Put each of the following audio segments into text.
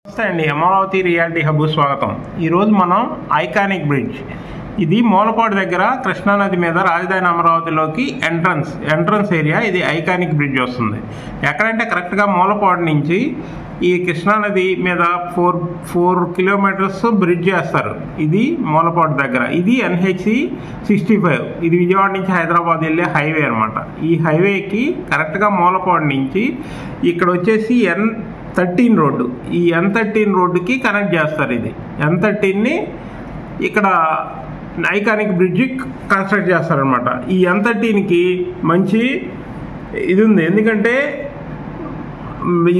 నమస్తే అండి, Amaravati reality hub స్వాగతం. ఈరోజు మనం ఐకానిక్ బ్రిడ్జ్, ఇది మూలపాడు దగ్గర కృష్ణానది మీద రాజధాని అమరావతిలోకి ఎంట్రన్స్ ఏరియా. ఇది ఐకానిక్ బ్రిడ్జ్ వస్తుంది. ఎక్కడంటే కరెక్ట్గా మూలపాడు నుంచి ఈ కృష్ణానది మీద 4 కిలోమీటర్స్ బ్రిడ్జ్ చేస్తారు. ఇది మూలపాడు దగ్గర. ఇది NH 65. ఇది విజయవాడ నుంచి హైదరాబాద్ వెళ్ళే హైవే అనమాట. ఈ హైవేకి కరెక్ట్గా మూలపాడు నుంచి ఇక్కడ వచ్చేసి N13 రోడ్డు. ఈ N13 రోడ్డుకి కనెక్ట్ చేస్తారు. ఇది N13ని ఇక్కడ ఐకానిక్ బ్రిడ్జి కన్స్ట్రక్ట్ చేస్తారనమాట. ఈ N13కి మంచి ఇది ఉంది, ఎందుకంటే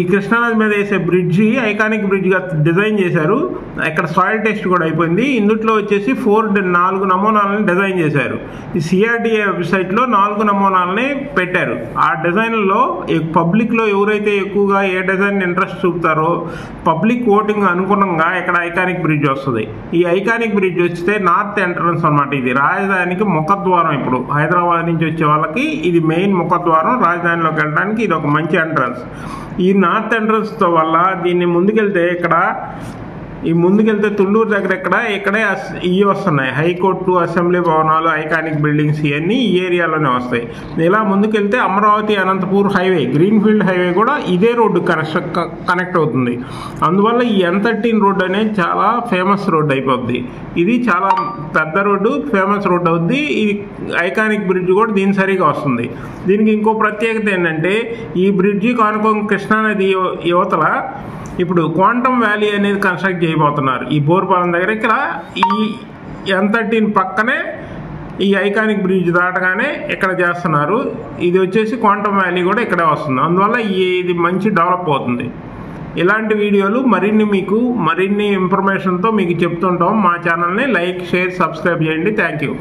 ఈ కృష్ణానది మీద వేసే బ్రిడ్జి ఐకానిక్ బ్రిడ్జ్గా డిజైన్ చేశారు. ఇక్కడ సాయిల్ టెస్ట్ కూడా అయిపోయింది. ఇందులో వచ్చేసి 4 నమూనాలని డిజైన్ చేశారు. ఈ CRDA వెబ్సైట్లో 4 నమూనాలని పెట్టారు. ఆ డిజైన్లో పబ్లిక్లో ఎవరైతే ఎక్కువగా ఏ డిజైన్ ఇంట్రెస్ట్ చూపుతారో పబ్లిక్ ఓటింగ్ అనుగుణంగా ఇక్కడ ఐకానిక్ బ్రిడ్జ్ వస్తుంది. ఈ ఐకానిక్ బ్రిడ్జ్ వస్తే నార్త్ ఎంట్రన్స్ అనమాట. ఇది రాజధానికి ముఖద్వారం. ఇప్పుడు హైదరాబాద్ నుంచి వచ్చే వాళ్ళకి ఇది మెయిన్ ముఖద్వారం. రాజధానిలోకి వెళ్ళడానికి ఇది ఒక మంచి ఎంట్రన్స్. ఈ నార్త్ ఎంట్రన్స్తో వల్ల దీన్ని ముందుకెళ్తే తుళ్ళూరు దగ్గర ఇక్కడే ఇవి వస్తున్నాయి. హైకోర్టు, అసెంబ్లీ భవనాలు, ఐకానిక్ బిల్డింగ్స్ ఇవన్నీ ఈ ఏరియాలోనే వస్తాయి. ఇలా ముందుకెళ్తే Amaravati Anantapur highway, greenfield highway కూడా ఇదే రోడ్డు కనెక్ట్ అవుతుంది. అందువల్ల ఈ N13 రోడ్డు అనేది చాలా ఫేమస్ రోడ్డు అయిపోద్ది. ఇది చాలా పెద్ద రోడ్డు, ఫేమస్ రోడ్డు అవుద్ది. ఇది ఐకానిక్ బ్రిడ్జ్ కూడా దీని సరిగా వస్తుంది. దీనికి ఇంకో ప్రత్యేకత ఏంటంటే ఈ బ్రిడ్జి కానుకొని కృష్ణానది యువతల ఇప్పుడు క్వాంటమ్ వ్యాలీ అనేది కన్స్ట్రక్ట్ చేయబోతున్నారు. ఈ బోర్పాలెం దగ్గర ఇక్కడ ఈ N13 పక్కనే ఈ ఐకానిక్ బ్రిడ్జ్ దాటగానే ఇక్కడ చేస్తున్నారు. ఇది వచ్చేసి క్వాంటమ్ వ్యాలీ కూడా ఇక్కడే వస్తుంది. అందువల్ల ఇది మంచి డెవలప్ అవుతుంది. ఇలాంటి వీడియోలు మరిన్ని ఇన్ఫర్మేషన్తో మీకు చెప్తుంటాం. మా ఛానల్ని లైక్, షేర్, సబ్స్క్రైబ్ చేయండి. Thank you.